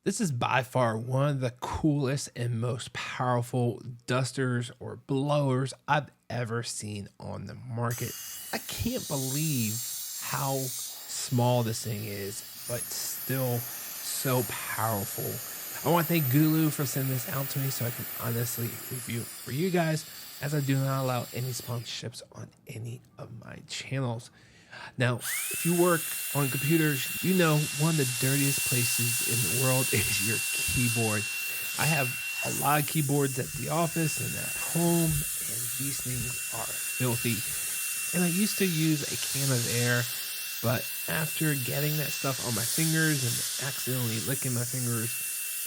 This is by far one of the coolest and most powerful dusters or blowers I've ever seen on the market. I can't believe how small this thing is, but still so powerful. I want to thank Gooloo for sending this out to me so I can honestly review it for you guys, as I do not allow any sponsorships on any of my channels. Now, if you work on computers, you know one of the dirtiest places in the world is your keyboard. I have a lot of keyboards at the office and at home, and these things are filthy. And I used to use a can of air, but after getting that stuff on my fingers and accidentally licking my fingers,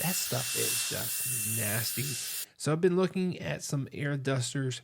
that stuff is just nasty. So I've been looking at some air dusters.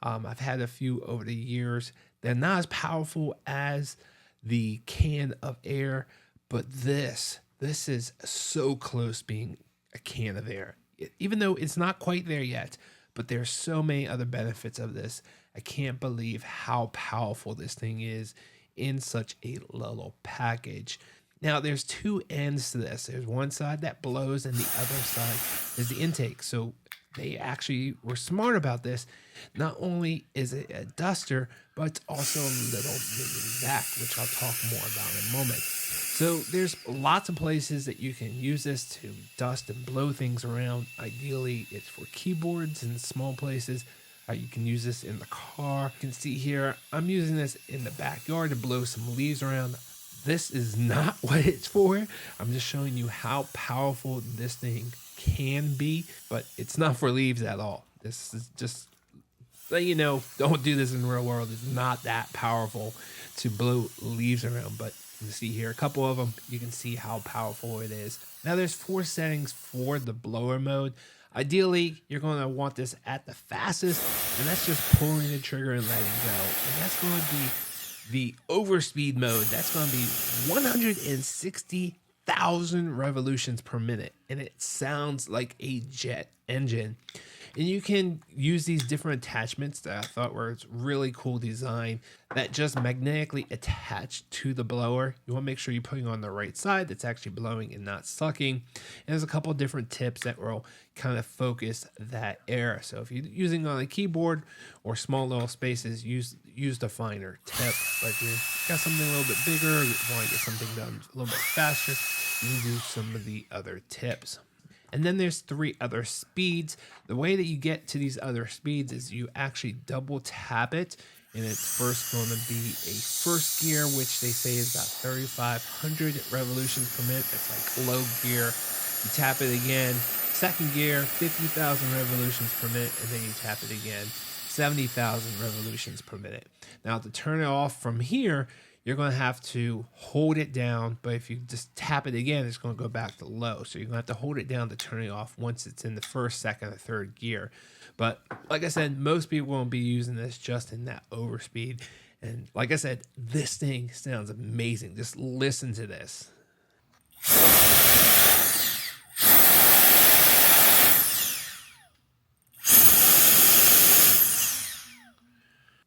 I've had a few over the years. They're not as powerful as the can of air, but this is so close being a can of air. Even though it's not quite there yet, but there's so many other benefits of this. I can't believe how powerful this thing is in such a little package. Now, there's two ends to this. There's one side that blows, and the other side is the intake. So they actually were smart about this. Not only is it a duster, but it's also a little mini vac, which I'll talk more about in a moment. So there's lots of places that you can use this to dust and blow things around. Ideally, it's for keyboards and small places. You can use this in the car. You can see here, I'm using this in the backyard to blow some leaves around. This is not what it's for. I'm just showing you how powerful this thing can be, but it's not for leaves at all. This is just, let you know, don't do this in the real world. It's not that powerful to blow leaves around, but you can see here a couple of them. You can see how powerful it is. Now there's 4 settings for the blower mode. Ideally, you're going to want this at the fastest, and that's just pulling the trigger and letting go. And that's going to be the overspeed mode. That's going to be 160,000 revolutions per minute, and it sounds like a jet engine. And you can use these different attachments that I thought were really cool design that just magnetically attach to the blower. You want to make sure you're putting on the right side that's actually blowing and not sucking. And there's a couple different tips that will kind of focus that air. So if you're using on a keyboard or small little spaces, use the finer tip. But if you got something a little bit bigger, you want to get something done a little bit faster, you can do some of the other tips. And then there's 3 other speeds. The way that you get to these other speeds is you actually double tap it. And it's first going to be a first gear, which they say is about 3,500 revolutions per minute. It's like low gear. You tap it again. Second gear, 50,000 revolutions per minute. And then you tap it again, 70,000 revolutions per minute. Now to turn it off from here, you're going to have to hold it down, but if you just tap it again, it's going to go back to low. So you're going to have to hold it down to turn it off once it's in the first, second, or third gear. But like I said, most people won't be using this just in that overspeed. And like I said, this thing sounds amazing. Just listen to this.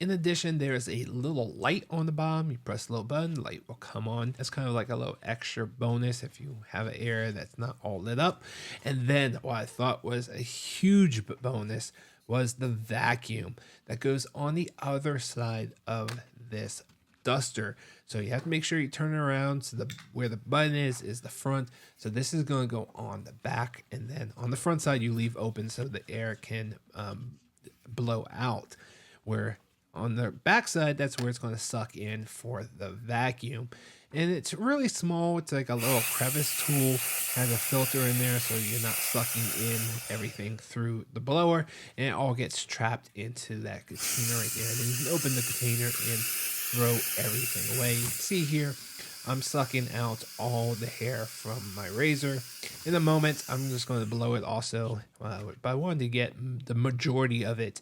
In addition, there's a little light on the bottom. You press the little button, the light will come on. That's kind of like a little extra bonus if you have an area that's not all lit up. And then what I thought was a huge bonus was the vacuum that goes on the other side of this duster. So you have to make sure you turn it around so where the button is the front. So this is going to go on the back, and then on the front side you leave open so the air can blow out. Where on the backside, that's where it's going to suck in for the vacuum. And it's really small. It's like a little crevice tool, has a filter in there so you're not sucking in everything through the blower, and it all gets trapped into that container right there. And then you can open the container and throw everything away. You can see here, I'm sucking out all the hair from my razor. In a moment, I'm just going to blow it also, but I wanted to get the majority of it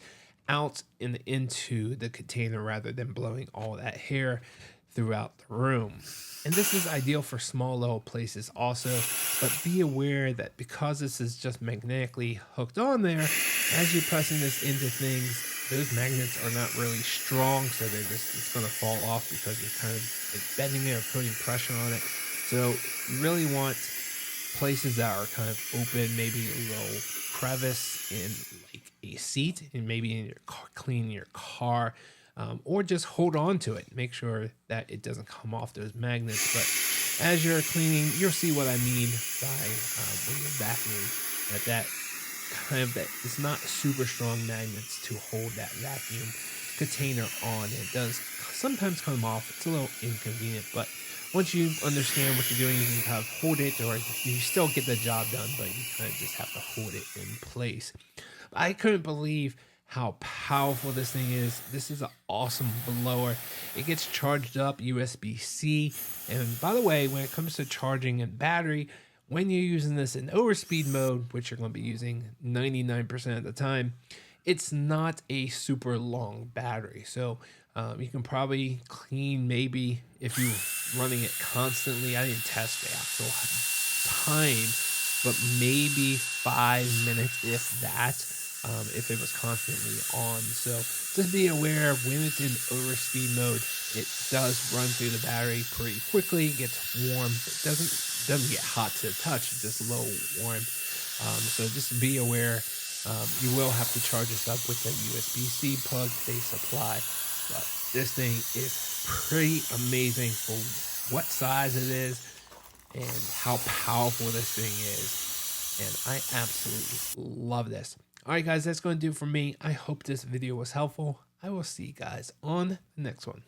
out and into the container rather than blowing all that hair throughout the room. And this is ideal for small little places also, but be aware that because this is just magnetically hooked on there, as you're pressing this into things, those magnets are not really strong, so it's going to fall off because you're kind of bending it or putting pressure on it. So you really want places that are kind of open, maybe a little crevice in like a seat, and maybe in your car, cleaning your car, or just hold on to it. Make sure that it doesn't come off those magnets. But as you're cleaning, you'll see what I mean by when you're vacuuming, that kind of that it's not super strong magnets to hold that vacuum container on. It does sometimes come off. It's a little inconvenient, but once you understand what you're doing, you can kind of hold it, or you still get the job done, but you kind of just have to hold it in place. I couldn't believe how powerful this thing is. This is an awesome blower. It gets charged up USB-C. And by the way, when it comes to charging and battery, when you're using this in overspeed mode, which you're going to be using 99% of the time, it's not a super long battery. So you can probably clean, maybe if you're running it constantly. I didn't test the actual time, but maybe 5 minutes, if that, if it was constantly on. So just be aware when it's in overspeed mode, it does run through the battery pretty quickly. It gets warm. It doesn't get hot to the touch, it's just low warm. So just be aware. You will have to charge this up with the USB-C plug they supply, but this thing is pretty amazing for what size it is and how powerful this thing is. And I absolutely love this. All right, guys, that's going to do it for me. I hope this video was helpful. I will see you guys on the next one.